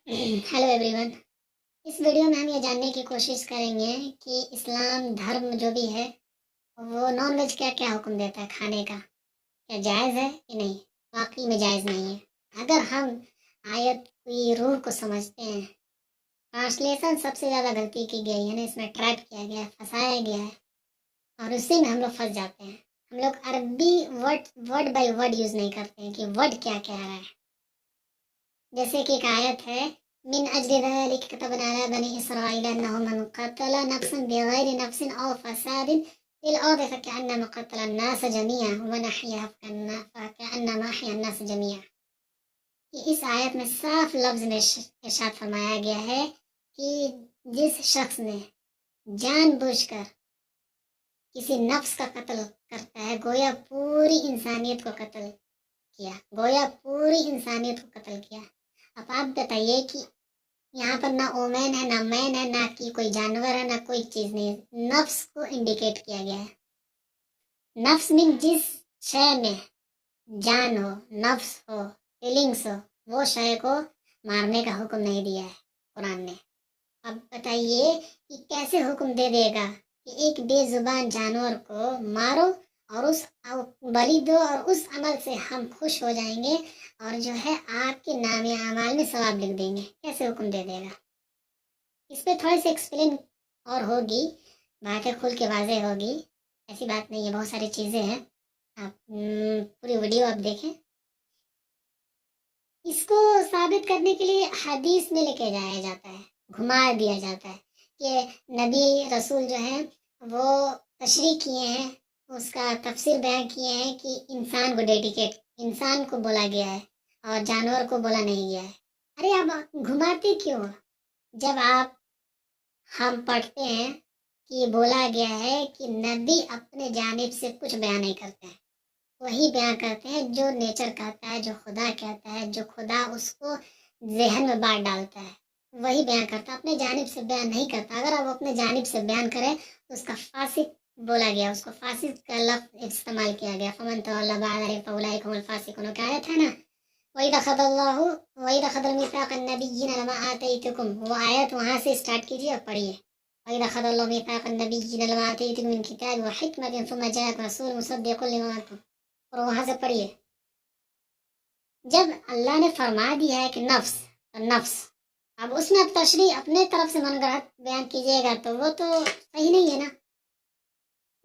Hello everyone. इस video में हम ये जानने की कोशिश करेंगे कि इस्लाम धर्म जो भी है वो नॉन वेज क्या क्या हुक्म देता है खाने का, क्या जायज़ है कि नहीं। वाकई में जायज़ नहीं है। अगर हम आयत की रूह को समझते हैं, ट्रांसलेशन सबसे ज़्यादा गलती की गई है ना, इसमें ट्रैप किया गया है, फंसाया गया है और उसी में हम लोग फंस जाते हैं। हम लोग अरबी वर्ड बाय वर्ड यूज़ नहीं करते हैं कि वर्ड क्या कह रहा है। जैसे कि एक आयत है, मिन अजli ज़ालिक कतबना अला बनी इसराइल अन्नहु मन क़तला नफ्सन बिग़ैरि नफ्सिन औ फ़सादिन फ़िल अर्दि फ़कअन्नमा क़तला अन्नास जमीअन व नहया फ़कअन्नमा अहया अन्नास जमीअन। कि इस आयत में साफ लफ्ज़ में इरशाद फरमाया गया है कि जिस शख्स ने जानबूझकर किसी नफ्स का कत्ल करता है, गोया पूरी इंसानियत को कत्ल किया, गोया पूरी इंसानियत को कत्ल किया। अब आप बताइए कि यहाँ पर ना ओमेन है, ना मैन है, ना कि कोई जानवर है, ना कोई चीज़ नहीं है। नफ्स को इंडिकेट किया गया है। नफ्स मीन जिस शय में जान हो, नफ्स हो, फीलिंग्स हो, वो शय को मारने का हुक्म नहीं दिया है कुरान ने। अब बताइए कि कैसे हुक्म दे देगा कि एक बेजुबान जानवर को मारो और उस बलि दो और उस अमल से हम खुश हो जाएंगे और जो है आपके नामे अमाल में सवाब लिख देंगे। कैसे हुक्म दे देगा? इस पर थोड़ी सी एक्सप्लेन और होगी, बातें खुल के वाज़ेह होगी। ऐसी बात नहीं है, बहुत सारी चीज़ें हैं। आप पूरी वीडियो आप देखें। इसको साबित करने के लिए हदीस में लेके जाया जाता है, घुमा दिया जाता है कि नबी रसूल जो हैं वो तशरीह किए हैं, उसका तफसीर बयान किए हैं कि इंसान को डेडिकेट, इंसान को बोला गया है और जानवर को बोला नहीं गया है। अरे आप घुमाते क्यों? जब आप हम पढ़ते हैं कि बोला गया है कि नबी अपने जानिब से कुछ बयान नहीं करते हैं, वही बयान करते हैं जो नेचर कहता है, जो खुदा कहता है, जो खुदा उसको जहन में बात डालता है, वही बयान करता है। अपने जानिब से बयान नहीं करता। अगर आप अपने जानिब से बयान करें तो उसका फासिक बोला गया, उसको फासिक का लफ्ज़ इस्तेमाल किया गया। फमन तवल्ला बअद ज़ालिका फ़उलाइका हुमुल फ़ासिक़ून का आयत है ना। वइज़ अख़ज़ मीसाक़ अन्नबिय्यीन लमा आतैतुकुम, वो आयत वहाँ से स्टार्ट कीजिए और पढ़िए। वइज़ अख़ज़ मीसाक़ अन्नबिय्यीन लमा आतैतुकुम मिन किताबिन व हिकमतिन सुम्मा जाअकुम रसूलुन मुसद्दिक़ुन लिमा मअकुम, और वहाँ से पढ़िए। जब अल्लाह ने फरमा दिया है कि नफ्स, तो नफ्स, अब उसमें अब तशरीह अपने तरफ से मनगढ़ंत बयान कीजिएगा तो वो तो सही नहीं है ना।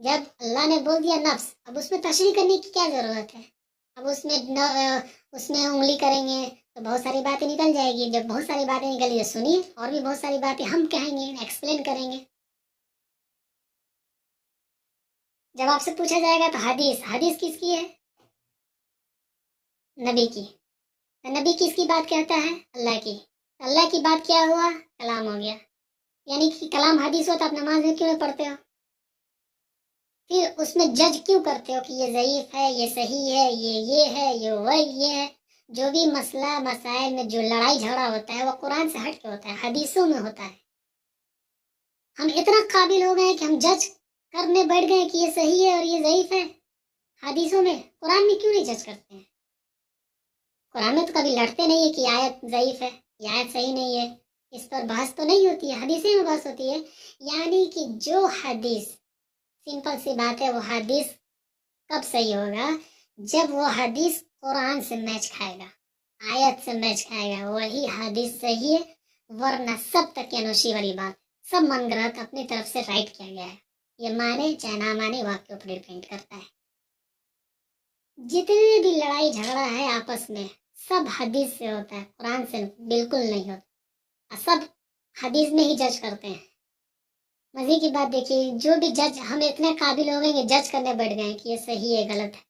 जब अल्लाह ने बोल दिया नफ्स, अब उसमें तशरीह करने की क्या ज़रूरत है? अब उसमें उंगली करेंगे तो बहुत सारी बातें निकल जाएगी। जब बहुत सारी बातें निकली तो सुनिए, और भी बहुत सारी बातें हम कहेंगे, एक्सप्लेन करेंगे। जब आपसे पूछा जाएगा तो हदीस, हदीस किसकी है? नबी की। तो नबी किसकी बात कहता है? अल्लाह की। अल्लाह की बात क्या हुआ? कलाम हो गया। यानी कि कलाम हदीस हो तो आप नमाज में क्यों नहीं पढ़ते हो? फिर उसमें जज क्यों करते हो कि ये ज़ईफ़ है, ये सही है, ये है, ये है। जो भी मसला मसाइल में जो लड़ाई झगड़ा होता है वो कुरान से हट के होता है, हदीसों में होता है। हम इतना काबिल हो गए कि हम जज करने बैठ गए कि ये सही है और ये ज़ईफ़ है हदीसों में। कुरान में क्यों नहीं जज करते हैं? कुरान में तो कभी लड़ते नहीं है कि आयत ज़ईफ़ है, ये आयत सही नहीं है, इस पर बहस तो नहीं होती है, हदीसें में बहस होती है। यानी कि जो हदीस, सिंपल सी बात है, वो हदीस कब सही होगा? जब वो हदीस कुरान से मैच खाएगा, आयत से मैच खाएगा, वही हदीस सही है। वरना सब तकियानोशी वाली बात, सब मनगढ़ंत अपनी तरफ से राइट किया गया है। ये माने चाहे ना माने, वो आपके ऊपर डिपेंड करता है। जितने भी लड़ाई झगड़ा है आपस में, सब हदीस से होता है, कुरान से बिल्कुल नहीं होता। सब हदीस में ही जज करते हैं। मजे की बात देखिए, जो भी जज, हम इतने काबिल हो गए कि जज करने बैठ गए कि ये सही है, गलत है,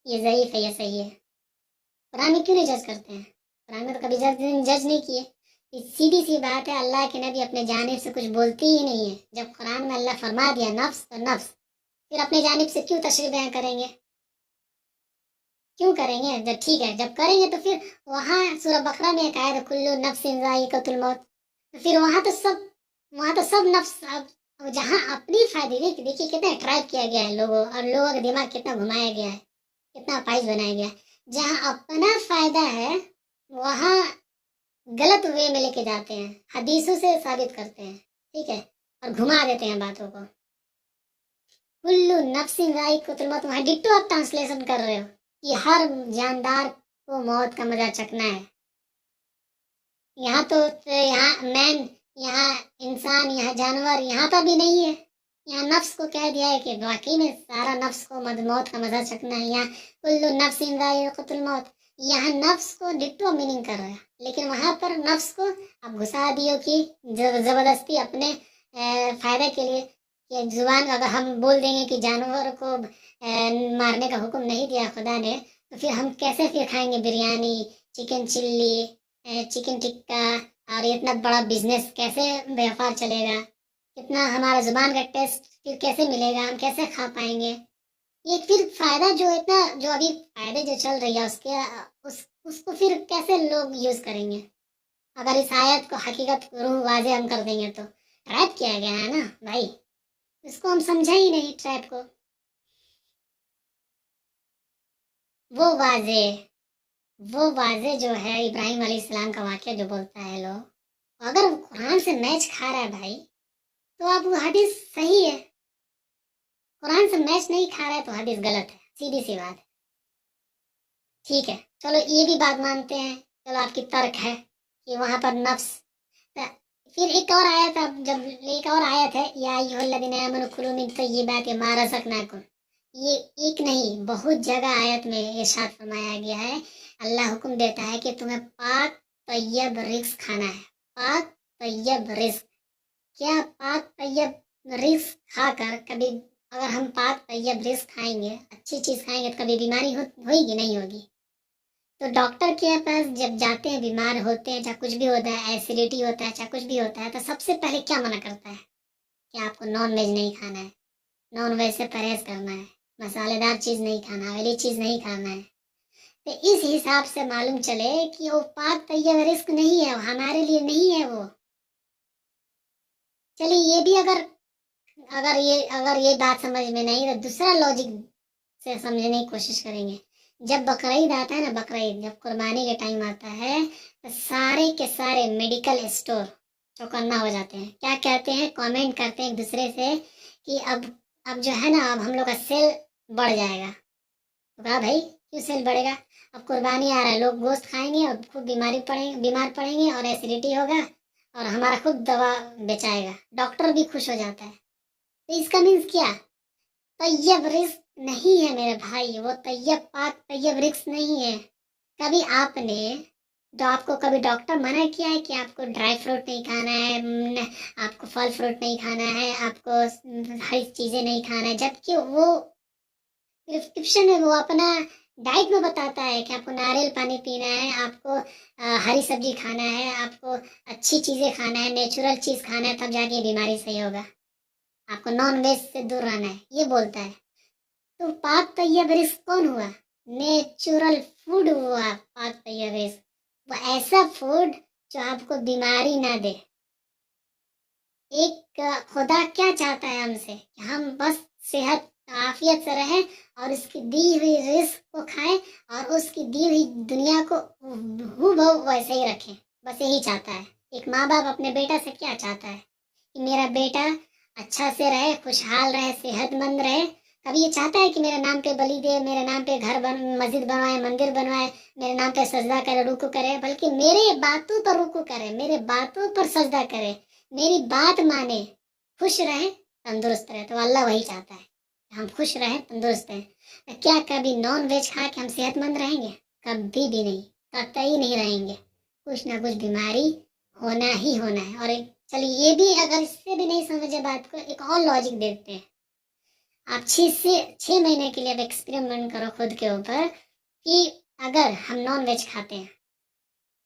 ये ज़ईफ़ है, ये सही है। कुरान में क्यों नहीं जज करते हैं? कुरान में तो कभी जज नहीं किए। सीधी सी बात है, अल्लाह के नबी अपने जानिब से कुछ बोलते ही नहीं है। जब कुरान में अल्लाह फरमा दिया नफ्स तो नफ्स, फिर अपने जानिब से क्यों तशरीह बयान करेंगे? क्यों करेंगे? जब ठीक है, जब करेंगे तो फिर वहाँ सूरह बकरा में एक आयत है, कुल्लु नफ्सिन ज़ाइक़तुल मौत, तो फिर वहाँ तो सब नफ्स, अब जहाँ अपनी फायदे, देखिए कितना ट्राइब किया गया है लोगों, और लोगों का दिमाग कितना घुमाया गया है, कितना पाइज बनाया गया है। जहाँ अपना फायदा है वहाँ गलत वे में लेके जाते हैं, हदीसों से साबित करते हैं, ठीक है, और घुमा देते हैं बातों को। कुल्लु नफ्सिन जायक़ातुल मौत, वहाँ डिट्टो आप ट्रांसलेशन कर रहे हो कि हर जानदार को मौत का मजा चखना है। यहाँ तो यहाँ मैन, यहाँ इंसान, यहाँ जानवर, यहाँ पर भी नहीं है। यहाँ नफ्स को कह दिया है कि वाकई में सारा नफ्स को मौत का मजा चखना है। यहाँ कुल्लु नफ्सिन जायक़ातुल मौत, यहाँ नफ्स को डिट्टो मीनिंग कर रहा है, लेकिन वहाँ पर नफ्स को आप घुसा दियो कि जबरदस्ती अपने फायदे के लिए। ये जुबान अगर हम बोल देंगे कि जानवर को मारने का हुक्म नहीं दिया खुदा ने, तो फिर हम कैसे फिर खाएंगे biryani, chicken chilli, chicken tikka, और इतना बड़ा बिजनेस कैसे व्यापार चलेगा? कितना हमारा जुबान का टेस्ट फिर कैसे मिलेगा? हम कैसे खा पाएंगे? ये फिर फायदा जो इतना जो अभी फायदे जो चल रही है उसको फिर कैसे लोग यूज करेंगे? अगर इस आयत को हकीकत रूह वाजे हम कर देंगे तो ट्रैप किया गया है ना भाई, इसको हम समझा ही नहीं ट्रैप को। वो वाजे जो है इब्राहिम अलैहिस्सलाम का वाक़या जो बोलता है लोग, अगर वो कुरान से मैच खा रहा है भाई, तो अब वो हदीस सही है। कुरान से मैच नहीं खा रहा है तो हदीस गलत है, सीधी सी बात है। ठीक है, चलो ये भी बात मानते हैं, चलो आपकी तर्क है कि वहां पर नफ्स। फिर एक और आयत, जब एक और आयत है, या अय्युहल्लज़ीना आमनू कुलू मिन तय्यिबाति मा रज़क़नाकुम, ये एक नहीं बहुत जगह आयत में इरशाद फरमाया गया है। अल्लाह हुक्म देता है कि तुम्हें पाक तय्यब रिज़्क खाना है। पाक तय्यब रिज़्क, क्या पाक तय्यब रिज़्क खाकर कभी, अगर हम पाक तय्यब रिज़्क खाएंगे, अच्छी चीज़ खाएंगे, तो कभी बीमारी होगी नहीं होगी? तो डॉक्टर के पास जब जाते हैं, बीमार होते हैं, चाहे कुछ भी होता है, एसिडिटी होता है, चाहे कुछ भी होता है, तो सबसे पहले क्या मना करता है कि आपको नॉन वेज नहीं खाना है, नॉन वेज से परहेज करना है, मसालेदार चीज़ नहीं खाना, ऑयली चीज़ नहीं खाना है। तो इस हिसाब से मालूम चले कि वो पाक तय्यब रिस्क नहीं है, हमारे लिए नहीं है वो। चलिए ये भी अगर ये बात समझ में नहीं, तो दूसरा लॉजिक से समझने की कोशिश करेंगे। जब बकरीद आता है ना, बकरीद जब कुर्बानी के टाइम आता है, तो सारे के सारे मेडिकल स्टोर चौकन्ना हो जाते हैं। क्या कहते हैं? कमेंट करते हैं एक दूसरे से कि अब जो है ना, अब हम लोग का सेल बढ़ जाएगा। तो कहा भाई क्यों सेल बढ़ेगा? अब कुर्बानी आ रहा है, लोग गोश्त खाएंगे और खूब बीमार पड़ेंगे और एसिडिटी होगा, और हमारा खुद दवा बेचाएगा, डॉक्टर भी खुश हो जाता है। तो इसका मीन्स क्या? तय्यब रिस्क नहीं है मेरे भाई, वो तय्यब पाक तय्यब रिस्क नहीं है। कभी आपने जो आपको कभी डॉक्टर मना किया है कि आपको ड्राई फ्रूट नहीं खाना है, आपको फल फ्रूट नहीं खाना है, आपको हरी चीज़ें नहीं खाना है, जबकि वो प्रिस्क्रिप्शन में वो अपना डाइट में बताता है कि आपको नारियल पानी पीना है, आपको हरी सब्जी खाना है, आपको अच्छी चीज़ें खाना है, नेचुरल चीज़ खाना है, तब जाके बीमारी सही होगा। आपको नॉन वेज से दूर रहना है, ये बोलता है। तो पाक तय्यब रिस्क कौन हुआ? नेचुरल फूड हुआ पाक तय्यब रिस्क। वो ऐसा फूड जो आपको बीमारी ना दे। एक खुदा क्या चाहता है हमसे कि हम बस सेहत आफियत से रहें और उसकी दी हुई रिस्क को खाएं और उसकी दी हुई दुनिया को हूबहू वैसे ही रखें। बस यही चाहता है। एक माँ बाप अपने बेटा से क्या चाहता है कि मेरा बेटा अच्छा से रहे, खुशहाल रहे, सेहतमंद रहे। कभी ये चाहता है कि मेरे नाम पे बलि दे, मेरे नाम पे मस्जिद बनवाए, मंदिर बनवाए, मेरे नाम पे सजदा करे, रुकू करे, बल्कि मेरे बातों पर रुकू करे, मेरे बातों पर सजदा करे, मेरी बात माने, खुश रहे, तंदुरुस्त रहे। तो अल्लाह वही चाहता है, हम खुश रहें, तंदुरुस्त रहें। क्या कभी नॉन वेज खा के हम सेहतमंद रहेंगे? कभी भी नहीं, कतई नहीं रहेंगे। कुछ ना कुछ बीमारी होना ही होना है। और चलिए ये भी, अगर इससे भी नहीं समझे बात को, एक और लॉजिक देते हैं। आप 6 महीने के लिए अब एक्सपेरिमेंट करो खुद के ऊपर कि अगर हम नॉन वेज खाते हैं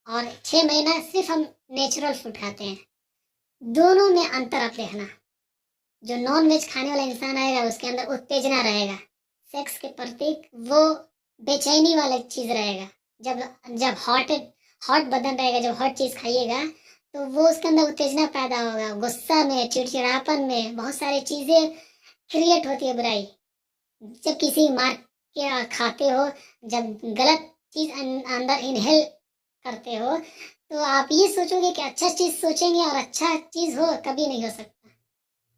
और 6 महीना सिर्फ हम नेचुरल फूड खाते हैं, दोनों में अंतर आप देखना। जो नॉन वेज खाने वाला इंसान आएगा उसके अंदर उत्तेजना रहेगा, सेक्स के प्रति वो बेचैनी वाला चीज़ रहेगा। जब हॉट बदन रहेगा, जब हॉट चीज़ खाइएगा तो वो उसके अंदर उत्तेजना पैदा होगा, गुस्सा में, चिड़चिड़ापन में, बहुत सारी चीज़ें क्रिएट होती है बुराई। जब किसी मार के खाते हो, जब गलत चीज़ अंदर इनहेल करते हो तो आप ये सोचोगे कि अच्छा चीज़ सोचेंगे और अच्छा चीज़ हो, कभी नहीं हो सकता।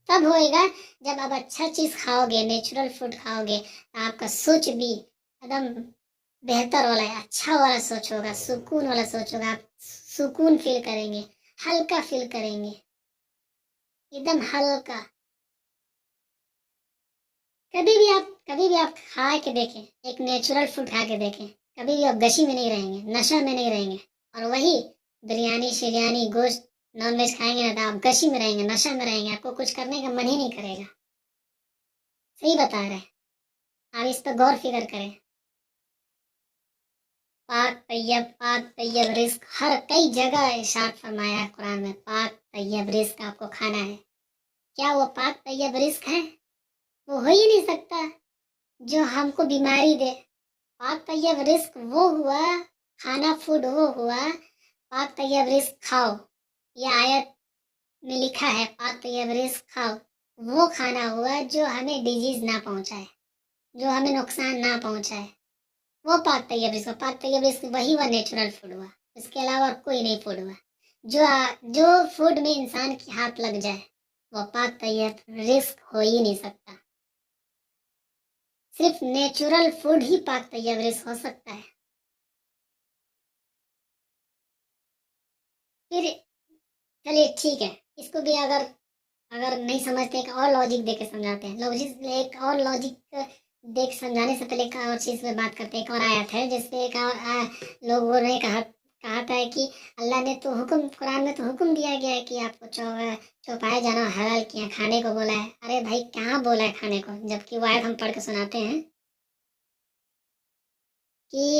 तब होएगा जब आप अच्छा चीज़ खाओगे, नेचुरल फूड खाओगे, तो आपका सोच भी एकदम बेहतर वाला है, अच्छा वाला सोच होगा, सुकून वाला सोच होगा। आप सुकून फील करेंगे, हल्का फील करेंगे, एकदम हल्का। कभी भी आप खा के देखें, एक नेचुरल फूड खा के देखें, कभी भी आप गशी में नहीं रहेंगे, नशा में नहीं रहेंगे। और वही बिरयानी शिरयानी गोश्त नॉन वेज खाएंगे ना, तो आप गशी में रहेंगे, नशा में रहेंगे, आपको कुछ करने का मन ही नहीं करेगा। सही बता रहे हैं, आप इस पर गौर फिक्र करें। पाक तैयब रिस्क, हर कई जगह इरशाद फरमाया है कुरान में, पाक तैयब रिस्क आपको खाना है। क्या वो पाक तैयब रिस्क है? वो हो ही नहीं सकता जो हमको बीमारी दे। पाक तैयब रिस्क वो हुआ, खाना फूड वो हुआ, पाक तैयब रिस्क खाओ, ये आयत में लिखा है, पाक तैयब रिस्क खाओ। वो खाना हुआ जो हमें डिजीज ना पहुंचाए, जो हमें नुकसान ना पहुंचाए, वो पाक तैयब रिस्क। पाक तैयब रिस्क वही हुआ, नेचुरल फूड हुआ, इसके अलावा और कोई नहीं फूड हुआ। जो फूड में इंसान की हाथ लग जाए वो पाक तैयब रिस्क हो ही नहीं सकता। सिर्फ नेचुरल फूड ही पाक तैयब रिस्क हो सकता है। फिर चलिए ठीक है, इसको भी अगर अगर नहीं समझते, एक और लॉजिक दे के समझाते हैं। लॉजिक एक और लॉजिक देख समझाने से पहले एक और चीज़ पे बात करते हैं। एक और आयत है जिसपे एक और लोगों ने कहा था कि अल्लाह ने तो हुक्म, कुरान में तो हुक्म दिया गया है कि आपको चौपाए जाना हलाल किया, खाने को बोला है। अरे भाई कहाँ बोला है खाने को, जबकि वो आयत हम पढ़ के सुनाते हैं कि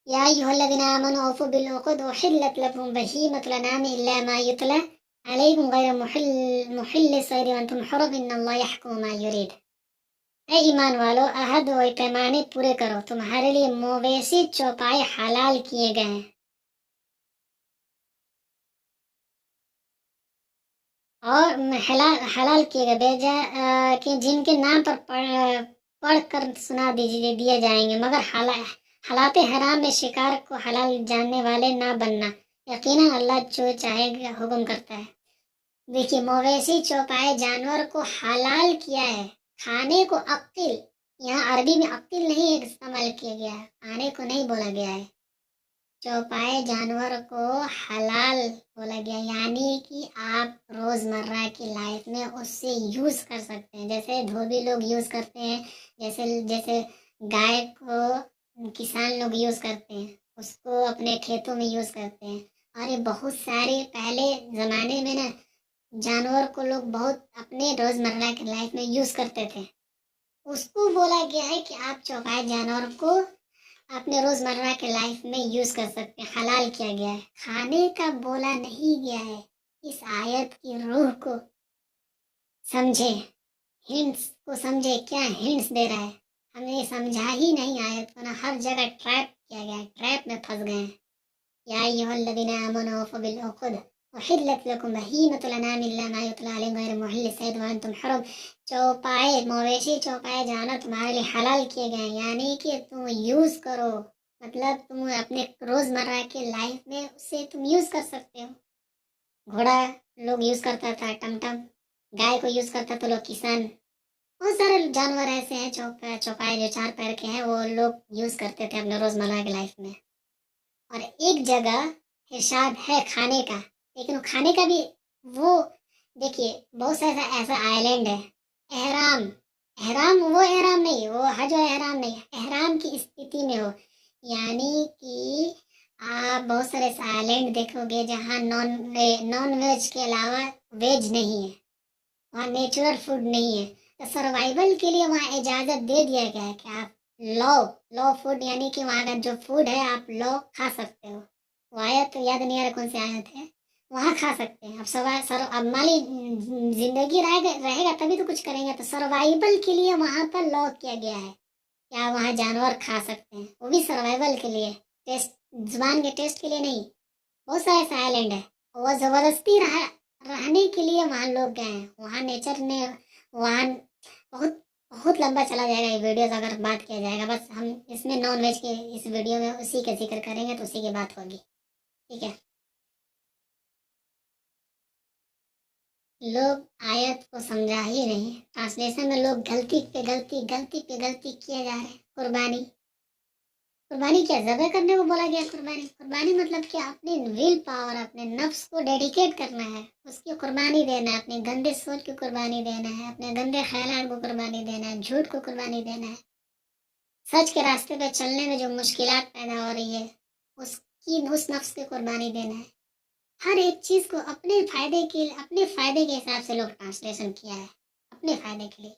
या अय्युहल्लज़ीना आमनू औफ़ू बिल उक़ूद उहिल्लत लकुम बहीमतुल अनामी इल्ला मा युतला अलैकुम गैर मुहिल्लिस सैद व अंतुम हुरुम इन्नल्लाह यहकुमु मा युरीद। ऐ ईमान वालो, अहद व पैमाने पूरे करो, तुम्हारे लिए मवेशी चौपाए हलाल किए गए हैं। और हलाल किए गए बेजा कि जिनके नाम पर पढ़ कर सुना दिए जाएंगे, मगर हालाते हराम में शिकार को हलाल जानने वाले ना बनना। यकीनन अल्लाह जो चाहेगा हुक्म करता है। देखिए, मवेशी चौपाए जानवर को हलाल किया है, खाने को अक्ल, यहाँ अरबी में अक्ल नहीं इस्तेमाल किया गया है, खाने को नहीं बोला गया है। चौपाए जानवर को हलाल बोला गया, यानी कि आप रोज़मर्रा की लाइफ में उससे यूज़ कर सकते हैं। जैसे धोबी लोग यूज़ करते हैं, जैसे जैसे गाय को किसान लोग यूज़ करते हैं, उसको अपने खेतों में यूज़ करते हैं। और ये बहुत सारे पहले ज़माने में ना जानवर को लोग बहुत अपने रोज़मर्रा की लाइफ में यूज़ करते थे। उसको बोला गया है कि आप चौपाए जानवर को अपने रोज़मर्रा के लाइफ में यूज़ कर सकते हैं, हलाल किया गया है, खाने का बोला नहीं गया है। इस आयत की रूह को समझे, हिंट्स को समझे, क्या हिंट्स दे रहा है। हमने समझा ही नहीं आयत को, ना हर जगह ट्रैप किया गया है, ट्रैप में फंस गए हैं। या अय्युहल्लज़ीना आमनू औफ़ू बिल उक़ूद उहिल्लत लकुम बहीमतुल अनामी इल्ला मा युतला अलैकुम गैर मुहिल्लिस सैद व अंतुम हुरुम। चौपाए मवेशी चौपाए जानवर तुम्हारे लिए हलाल किए गए, यानी कि तुम यूज़ करो, मतलब तुम अपने रोज़मर्रा के लाइफ में उसे तुम यूज़ कर सकते हो। घोड़ा लोग यूज़ करता था, टमटम, गाय को यूज़ करता था लोग, किसान, बहुत सारे जानवर ऐसे हैं चौपाए जो चार पैर के हैं, वो लोग यूज़ करते थे अपने रोज़मर्रा की लाइफ में। और एक जगह इरशाद है खाने का, लेकिन वो खाने का भी वो देखिए, बहुत सा ऐसा आइलैंड है, एहराम, एहराम वो एहराम नहीं, वो हज और एहराम नहीं, एहराम की स्थिति में हो, यानी कि आप बहुत सारे ऐसे आइलैंड देखोगे जहाँ नॉन वेज के अलावा वेज नहीं है, वहाँ नेचुरल फूड नहीं है। तो सर्वाइवल के लिए वहाँ इजाज़त दे दिया गया है कि आप लॉ फूड, यानी कि वहाँ का जो फूड है आप लॉ खा सकते हो। वो आयत तो याद नहीं आ रहा कौन सी आयत है, वहाँ खा सकते हैं। अब मान ली जिंदगी रहेगा तभी तो कुछ करेंगे, तो सर्वाइवल के लिए वहाँ पर लॉ किया गया है कि आप वहाँ जानवर खा सकते हैं, वो भी सर्वाइवल के लिए, टेस्ट, जुबान के टेस्ट के लिए नहीं। बहुत सारे ऐसे आइलैंड है, वो ज़बरदस्ती रहने के लिए वहाँ लोग गए हैं, वहाँ नेचर ने वहाँ बहुत बहुत लंबा चला जाएगा ये वीडियोस अगर बात किया जाएगा। बस हम इसमें नॉन वेज के इस वीडियो में उसी का जिक्र करेंगे तो उसी की बात होगी, ठीक है। लोग आयत को समझा ही नहीं, ट्रांसलेशन में लोग गलती पे गलती गलती पे गलती किए जा रहे हैं। कुर्बानी, कुर्बानी क्या ज़बह करने को बोला गया? कुर्बानी, कुर्बानी मतलब क्या? अपनी विल पावर, अपने नफ्स को डेडिकेट करना है, उसकी कुर्बानी देना है, अपने गंदे सोच की कुर्बानी देना है, अपने गंदे ख्यालात को कुर्बानी देना है, झूठ को कुर्बानी देना है, सच के रास्ते पे चलने में जो मुश्किलात पैदा हो रही है उसकी, उस नफ्स की कुर्बानी देना है। हर एक चीज़ को अपने फ़ायदे के हिसाब से लोग ट्रांसलेशन किया है, अपने फ़ायदे के लिए।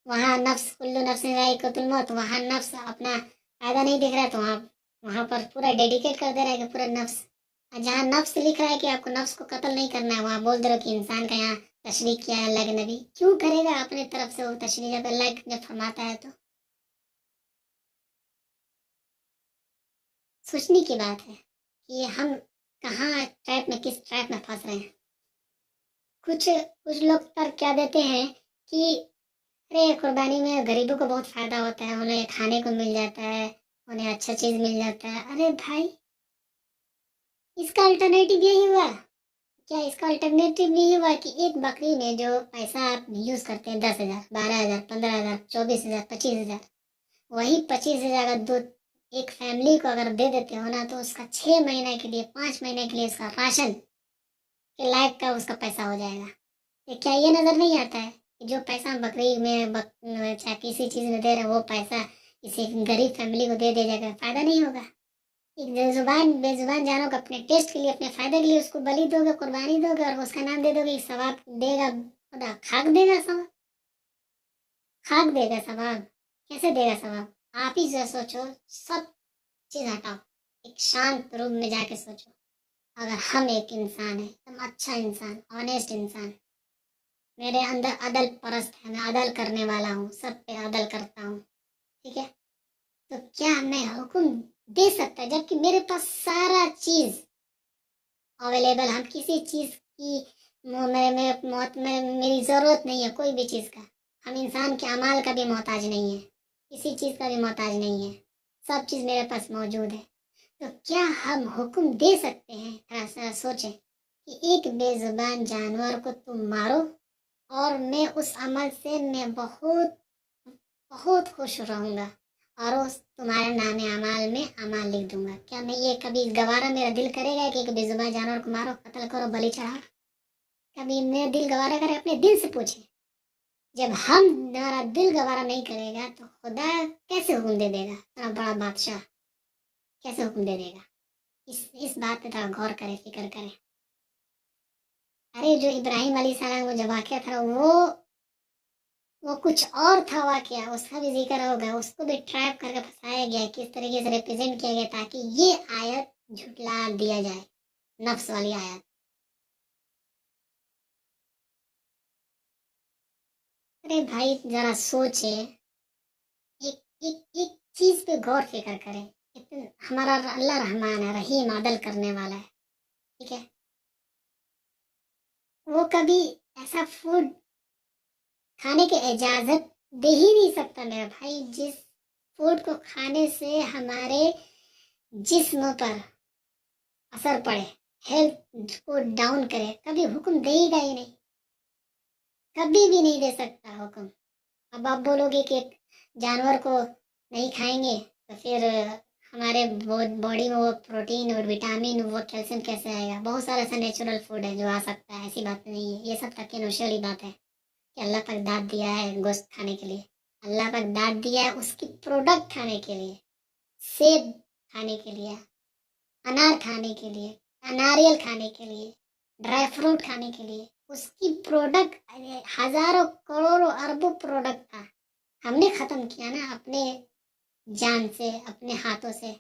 वहाँ नफ्स, कुल्लू नफ्सिन ज़ाइक़तुल मौत, वहाँ नफ्स अपना फ़ायदा नहीं दिख रहा है तो वहाँ पर पूरा डेडिकेट कर दे रहा है कि पूरा नफ्स। जहाँ नफ्स लिख रहा है कि आपको नफ्स को कत्ल नहीं करना है, वहाँ बोल दे रहे हो कि इंसान का यहाँ तशरीह किया है अल्लाह के नबी। क्यों करेगा अपने तरफ से वो तशरीह जब अल्लाह ने फरमाता है? तो सोचने की बात है कि हम कहाँ ट्रैप में, किस ट्रैप में फंस रहे हैं। कुछ कुछ लोग तर्क क्या देते हैं कि अरे कुर्बानी में गरीबों को बहुत फ़ायदा होता है, उन्हें खाने को मिल जाता है, उन्हें अच्छा चीज़ मिल जाता है। अरे भाई, इसका अल्टरनेटिव यही हुआ क्या? इसका अल्टरनेटिव यही हुआ कि एक बकरी में जो पैसा आप यूज़ करते हैं 10,000, 12,000, 15,000, 24,000, 25,000, वही 25,000 का दूध एक फैमिली को अगर दे देते हो ना तो उसका 6 महीने के लिए, 5 महीने के लिए उसका राशन के लायक का उसका पैसा हो जाएगा। ये क्या ये नज़र नहीं आता है कि जो पैसा हम बकरी में चाहे किसी चीज़ में दे रहे हैं वो पैसा किसी गरीब फैमिली को दे दिया जाएगा, फ़ायदा नहीं होगा? एक बेजुबान जानवर को अपने टेस्ट के लिए, अपने फ़ायदे के लिए उसको बलि दोगे, कुर्बानी दोगे और उसका नाम दे दोगे, सवाब देगा खुदा? खाक देगा सवाब, खाक देगा सवाब, कैसे देगा सवाब? आप ही से सोचो, सब चीज़ हटाओ, एक शांत रूम में जाके सोचो। अगर हम एक इंसान है, हम अच्छा इंसान, ऑनेस्ट इंसान, मेरे अंदर अदल परस्त है, मैं अदल करने वाला हूँ, सब पे अदल करता हूँ, ठीक है, तो क्या मैं हुक्म दे सकता है जबकि मेरे पास सारा चीज़ अवेलेबल? हम किसी चीज़ की मेरी ज़रूरत नहीं है, कोई भी चीज़ का। हम इंसान के अमाल का भी मोहताज नहीं है, किसी चीज़ का भी मोहताज नहीं है, सब चीज़ मेरे पास मौजूद है। तो क्या हम हुक्म दे सकते हैं? थोड़ा सा सोचें कि एक बेजुबान जानवर को तुम मारो और मैं उस अमल से मैं बहुत बहुत खुश रहूँगा और उस तुम्हारे नाम अमाल में अमाल लिख दूंगा। क्या मैं ये कभी गवारा, मेरा दिल करेगा कि एक बेजुबान जानवर को मारो, कत्ल करो, बलि चढ़ाओ? कभी मेरा दिल गवारा करे? अपने दिल से पूछे। जब हमारा दिल गवारा नहीं करेगा तो खुदा कैसे हुक्म दे देगा? इतना बड़ा बादशाह कैसे हुक्म दे देगा? इस बात पे थोड़ा गौर करें, फिक्र करें। अरे जो इब्राहिम अलैहिस्सलाम वो जो वाक़या था वो कुछ और था वाक़या, उसका भी जिक्र होगा, उसको भी ट्रैप करके फंसाया गया, किस तरीके से रिप्रेजेंट किया गया ताकि ये आयत झुटला दिया जाए, नफ्स वाली आयत। अरे भाई जरा सोचे, एक एक एक चीज पे गौर फिक्र करें। हमारा अल्लाह रहमान है, रहीम, अदल करने वाला है, ठीक है। वो कभी ऐसा फूड खाने की इजाजत दे ही नहीं सकता मेरा भाई, जिस फूड को खाने से हमारे जिस्म पर असर पड़े, हेल्थ को डाउन करे, कभी हुक्म देगा ही नहीं, कभी भी नहीं दे सकता हुक्म। अब आप बोलोगे कि जानवर को नहीं खाएंगे तो फिर हमारे बॉडी में वो प्रोटीन और विटामिन, वो कैल्शियम कैसे आएगा? बहुत सारा ऐसा नेचुरल फूड है जो आ सकता है, ऐसी बात नहीं है। ये सब तकियनुशी वाली बात है कि अल्लाह पाक दाद दिया है गोश्त खाने के लिए, अल्लाह पाक दाद दिया है उसकी प्रोडक्ट खाने के लिए, सेब खाने के लिए, अनार खाने के लिए, नारियल खाने के लिए, ड्राई फ्रूट खाने के लिए, उसकी प्रोडक्ट हजारों करोड़ों अरबों प्रोडक्ट था, हमने ख़त्म किया ना अपने जान से, अपने हाथों से।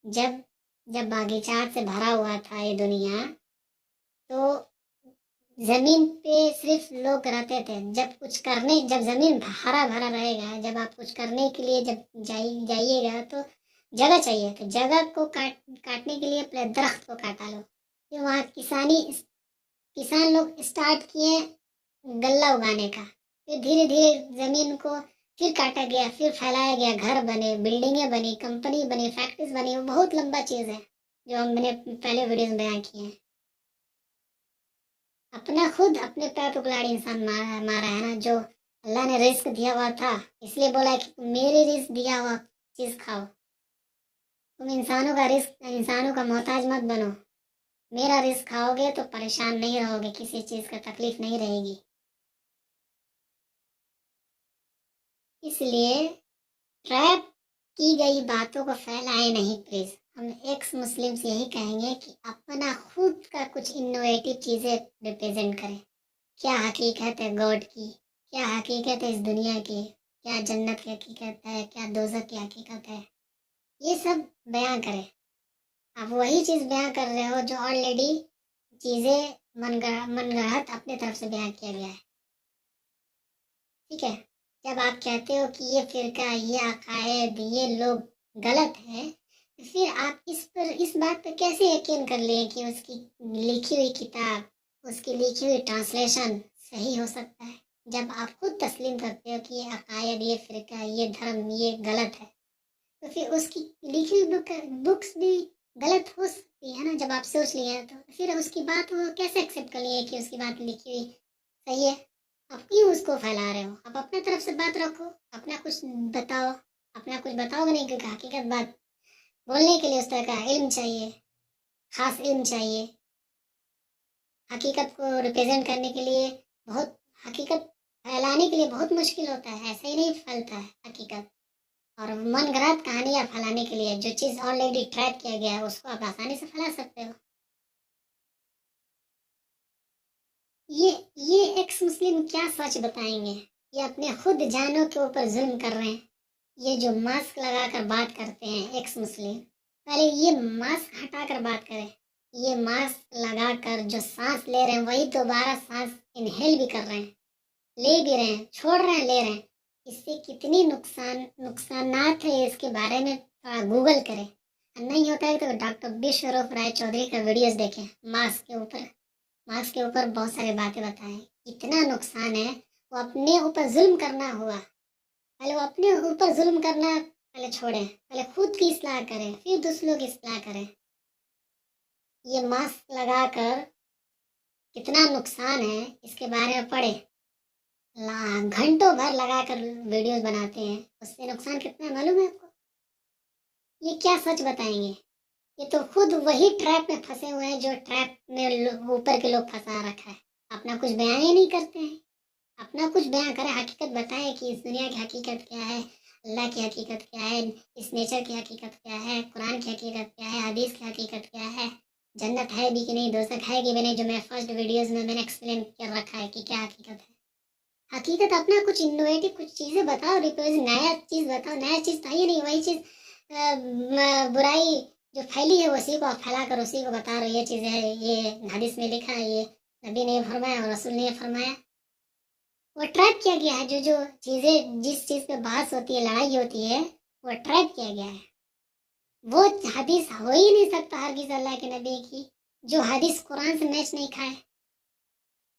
जब जब बागीचात से भरा हुआ था ये दुनिया, तो ज़मीन पे सिर्फ लोग रहते थे। जब ज़मीन हरा भरा रहेगा, जब आप कुछ करने के लिए जब जाइएगा तो जगह चाहिए, तो जगह को काटने के लिए पहले दरख्त को काटा लो। फिर वहाँ किसान लोग स्टार्ट किए गल्ला उगाने का, پھر دھیرے دھیرے زمین کو پھر کاٹا گیا، پھر پھیلایا گیا، گھر بنے، بلڈنگیں بنی، کمپنی بنی، فیکٹریز بنی. وہ بہت لمبا چیز ہے جو ہم نے پہلے ویڈیوز میں بیان کیے ہیں. اپنا خود اپنے پیر پہ کلاڑی انسان مارا ہے نا. جو اللہ نے رزق دیا ہوا تھا، اس لیے بولا کہ میرے رزق دیا ہوا چیز کھاؤ. تم انسانوں کا رزق، انسانوں کا محتاج مت بنو. میرا رزق کھاؤ گے تو پریشان نہیں رہو گے، کسی چیز کا تکلیف نہیں رہے گی. اس لیے ٹریپ کی گئی باتوں کو پھیلائے نہیں پلیز. ہم ایکس مسلم سے یہی کہیں گے کہ اپنا خود کا کچھ انوویٹو چیزیں ریپرزینٹ کریں. کیا حقیقت ہے گاڈ کی، کیا حقیقت ہے اس دنیا کی، کیا جنت کی حقیقت ہے، کیا دوزخ کی حقیقت ہے، یہ سب بیان کریں. آپ وہی چیز بیان کر رہے ہو جو آلریڈی چیزیں من گڑھت اپنے طرف سے بیان کیا گیا ہے. ٹھیک ہے. جب آپ کہتے ہو کہ یہ فرقہ، یہ عقائد، یہ لوگ غلط ہے، پھر آپ اس بات پہ کیسے یقین کر لیں کہ اس کی لکھی ہوئی کتاب، اس کی لکھی ہوئی ٹرانسلیشن صحیح ہو سکتا ہے، جب آپ خود تسلیم کرتے ہو کہ یہ عقائد، یہ فرقہ، یہ دھرم، یہ غلط ہے. تو پھر اس کی لکھی ہوئی بکس بھی غلط ہو سکتی ہے نا. جب آپ سوچ لیے تو پھر اس کی بات وہ کیسے ایکسیپٹ کر لیے کہ اس کی بات لکھی ہوئی صحیح ہے. آپ کیوں اس کو پھیلا رہے ہو؟ آپ اپنے طرف سے بات رکھو، اپنا کچھ بتاؤ. اپنا کچھ بتاؤ گے نہیں، کیونکہ حقیقت بات بولنے کے لیے اس طرح کا علم چاہیے، خاص علم چاہیے. حقیقت کو ریپرزینٹ کرنے کے لیے حقیقت پھیلانے کے لیے بہت مشکل ہوتا ہے. ایسے ہی نہیں پھیلتا ہے حقیقت. اور من گھڑت کہانیاں پھیلانے کے لیے جو چیز آلریڈی ٹریک کیا گیا ہے اس کو آپ آسانی سے پھیلا سکتے ہو. یہ ایکس مسلم کیا سچ بتائیں گے؟ یہ اپنے خود جانوں کے اوپر ظلم کر رہے ہیں. یہ جو ماسک لگا کر بات کرتے ہیں ایکس مسلم، پہلے یہ ماسک ہٹا کر بات کریں. یہ ماسک لگا کر جو سانس لے رہے ہیں وہی دوبارہ سانس انہیل بھی کر رہے ہیں، لے بھی رہے ہیں، چھوڑ رہے ہیں، لے رہے ہیں. اس سے کتنی نقصانات ہیں اس کے بارے میں تھوڑا گوگل کریں. نہیں ہوتا ہے تو ڈاکٹر بشوروپ رائے چودھری کا ویڈیوز دیکھیں. ماسک کے اوپر بہت سارے باتیں بتائیں. کتنا نقصان ہے. وہ اپنے اوپر ظلم کرنا ہوا، پہلے وہ اپنے اوپر ظلم کرنا پہلے چھوڑیں. پہلے خود کی اصلاح کریں، پھر دوسروں کی اصلاح کریں. یہ ماسک لگا کر کتنا نقصان ہے اس کے بارے میں پڑھیں. گھنٹوں بھر لگا کر ویڈیوز بناتے ہیں، اس سے نقصان کتنا معلوم ہے آپ کو؟ یہ کیا سچ بتائیں گے؟ یہ تو خود وہی ٹریپ میں پھنسے ہوئے ہیں جو ٹریپ میں اوپر کے لوگ پھنسا رکھا ہے. اپنا کچھ بیان ہی نہیں کرتے ہیں. اپنا کچھ بیان کریں، حقیقت بتائیں کہ اس دنیا کی حقیقت کیا ہے، اللہ کی حقیقت کیا ہے، اس نیچر کی حقیقت کیا ہے، قرآن کی حقیقت کیا ہے، حدیث کی حقیقت کیا ہے، جنت ہے بھی کہ نہیں، دوزخ ہے کہ بھی نہیں، جو میں فرسٹ ویڈیوز میں نے ایکسپلین کر رکھا ہے کہ کیا حقیقت ہے. حقیقت اپنا کچھ انوویٹو کچھ چیزیں بتاؤ، نیا چیز بتاؤ. نیا چیز تو یہ نہیں، وہی چیز برائی جو پھیلی ہے اسی کو آپ پھیلا کر اسی کو بتا رہے. یہ چیز ہے، یہ حدیث میں لکھا ہے، یہ نبی نے فرمایا اور رسول نے فرمایا. وہ ٹریپ کیا گیا ہے. جو چیزیں، جس چیز پہ بحث ہوتی ہے، لڑائی ہوتی ہے، وہ ٹریپ کیا گیا ہے. وہ حدیث ہو ہی نہیں سکتا ہرگز اللہ کے نبی کی جو حدیث قرآن سے میچ نہیں کھائے.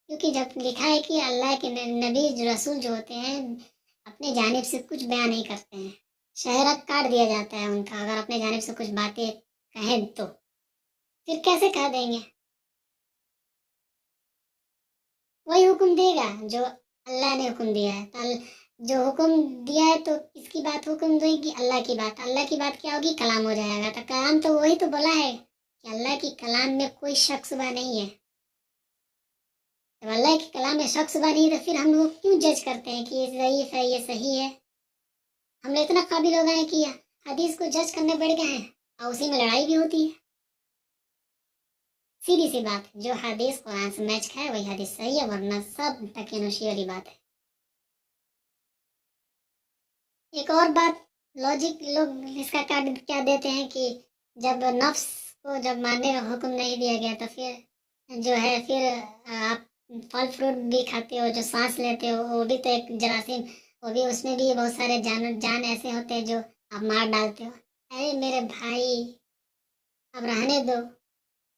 کیونکہ جب لکھا ہے کہ اللہ کے نبی جو رسول جو ہوتے ہیں اپنے جانب سے کچھ بیان نہیں کرتے ہیں، شہرت کاٹ دیا جاتا ہے ان کا. اگر اپنے جانب سے کچھ باتیں کہیں تو پھر کیسے کہہ دیں گے؟ وہی حکم دے گا جو اللہ نے حکم دیا ہے. جو حکم دیا ہے تو کس کی بات حکم دے گی؟ اللہ کی بات. اللہ کی بات کیا ہوگی؟ کلام ہو جائے گا. تو کلام تو وہی تو بولا ہے کہ اللہ کی کلام میں کوئی شک شبہ نہیں ہے. جب اللہ کے کلام میں شک شبہ نہیں تو پھر ہم لوگ کیوں جج کرتے ہیں کہ یہ ضعیف ہے، یہ صحیح ہے؟ ہم لوگ اتنا قابل ہو گئے ہیں کہ حدیث کو جج کرنے بیٹھ گئے ہیں اور اسی میں لڑائی بھی ہوتی ہے. سیدھی سی بات، جو حدیث قرآن سے میچ کھائے وہی حدیث صحیح ہے، ورنہ سب ٹکینوشی والی بات ہے. ایک اور بات، لاجک لوگ اس کا کیا دیتے ہیں کہ جب نفس کو جب مارنے کا حکم نہیں دیا گیا تو پھر جو ہے پھر آپ پھل فروٹ بھی کھاتے ہو، جو سانس لیتے ہو وہ بھی تو ایک جراثیم، وہ بھی اس میں بھی بہت سارے جان ایسے ہوتے ہیں جو آپ مار ڈالتے ہو. ارے میرے بھائی اب رہنے دو.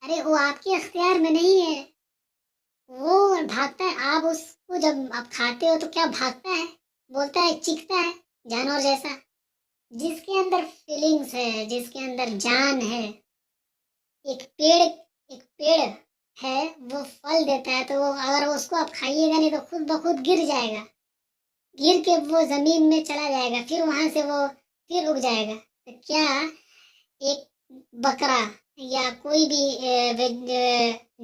ارے وہ آپ کے اختیار میں نہیں ہے، वो भागता है, आप उसको जब आप खाते हो तो क्या भागता है, बोलता है, चीखता है जानवर जैसा। जिसके अंदर फीलिंग्स है, जिसके अंदर जान है, एक पेड़ है, वो फल देता है, तो वो अगर उसको आप खाइएगा नहीं तो खुद ब खुद गिर जाएगा, गिर के वो जमीन में चला जाएगा, फिर वहां से वो फिर उग जाएगा। तो क्या एक बकरा या कोई भी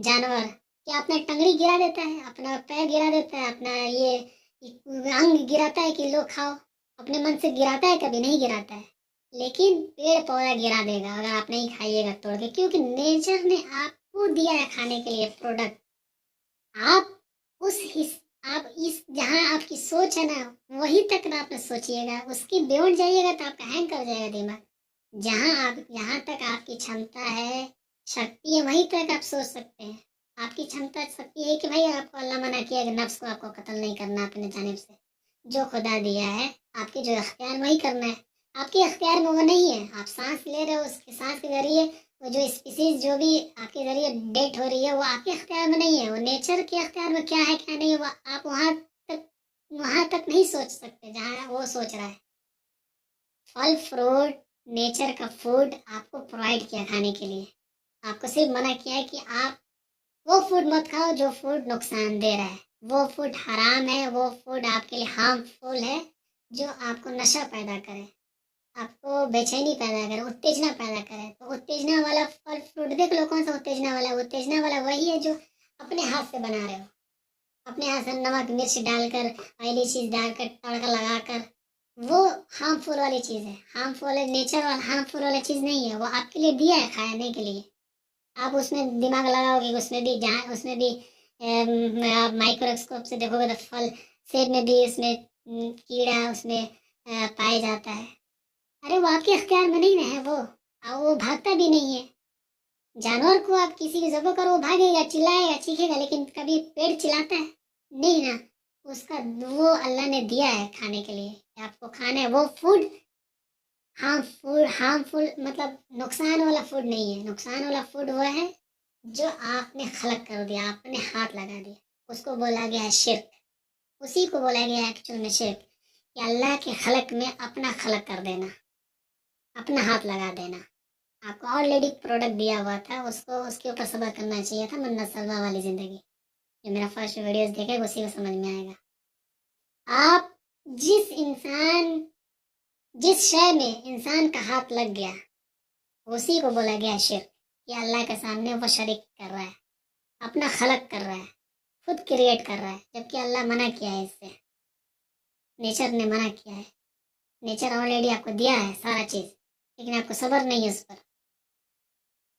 जानवर क्या अपना टंगड़ी गिरा देता है, अपना पैर गिरा देता है, अपना ये अंग गिराता है कि लो खाओ? अपने मन से गिराता है? कभी नहीं गिराता है। लेकिन पेड़ पौधा गिरा देगा अगर आप नहीं खाइएगा तोड़ के, क्योंकि नेचर ने आपको दिया है खाने के लिए प्रोडक्ट। आप उस आप इस जहाँ आपकी सोच है ना, वही तक ना आप सोचिएगा, उसकी बियॉन्ड जाइएगा तो आपका हैंग कर जाएगा दिमाग। जहाँ तक आपकी क्षमता है, शक्ति है, वहीं तक आप सोच सकते हैं। आपकी क्षमता शक्ति है कि भाई आपको अल्लाह मना किया कि नफ्स को आपको कत्ल नहीं करना अपने जानिब से, जो खुदा दिया है आपके जो अख्तियार वही करना है। आपके अख्तियार में वो नहीं है, आप सांस ले रहे हो, उसके सांस के जरिए वो जो स्पीसीज जो भी आपके जरिए डेट हो रही है वो आपके अख्तियार में नहीं है, वो नेचर के अख्तियार में क्या है क्या नहीं है, वो आप वहां तक नहीं सोच सकते जहाँ वो सोच रहा है। फल फ्रूट नेचर का फूड आपको प्रोवाइड किया खाने के लिए, आपको सिर्फ मना किया है कि आप वो फूड मत खाओ जो फूड नुकसान दे रहा है, वो फूड हराम है, वो फूड आपके लिए हार्मफुल है, जो आपको नशा पैदा करे, आपको बेचैनी पैदा करे, उत्तेजना पैदा करे। तो उत्तेजना वाला फल फ्रूट देख लो, कौन सा उत्तेजना वाला? उत्तेजना वाला वही है जो अपने हाथ से बना रहे हो, अपने हाथ से नमक मिर्च डालकर, ऑयली चीज डालकर, तड़का लगाकर, वो हार्मफुल वाली चीज है। हार्मफुल है नेचर वाला, हार्मफुल वाली चीज नहीं है, वो आपके लिए दिया है खाने के लिए। आप उसमें दिमाग लगाओगे, उसमें भी जहाँ उसमें भी माइक्रोस्कोप से देखोगे तो फल सेब में भी उसमें कीड़ा उसमें पाया जाता है। अरे वो आपके अख्तियार में नहीं ना है, वो भागता भी नहीं है। जानवर को आप किसी की जबह करो, वो भागेगा, चिल्लाएगा, चीखेगा, लेकिन कभी पेड़ चिल्लाता है नहीं ना। उसका वो अल्लाह ने दिया है खाने के लिए, आपको खाना है वो फूड। हार्मफुल मतलब नुकसान वाला फूड नहीं है। नुकसान वाला फूड वो है जो आपने खलक कर दिया, आपने हाथ लगा दिया, उसको बोला गया है शिर्क। उसी को बोला गया है एक्चुअल में शिर्क, कि अल्लाह के खलक में अपना खलक कर देना, अपना हाथ लगा देना। आपको ऑलरेडी प्रोडक्ट दिया हुआ था, उसको उसके ऊपर सब्र करना चाहिए था। मन्नत सलमा वाली जिंदगी, जो मेरा फर्स्ट वीडियोस देखे उसी को समझ में आएगा। आप जिस शय में इंसान का हाथ लग गया, उसी को बोला गया शिर्क, कि अल्लाह के सामने वो शरीक कर रहा है, अपना खलक कर रहा है, खुद क्रिएट कर रहा है, जबकि अल्लाह मना किया है इससे, नेचर ने मना किया है। नेचर ऑलरेडी आपको दिया है सारा चीज़, लेकिन आपको सब्र नहीं है उस पर।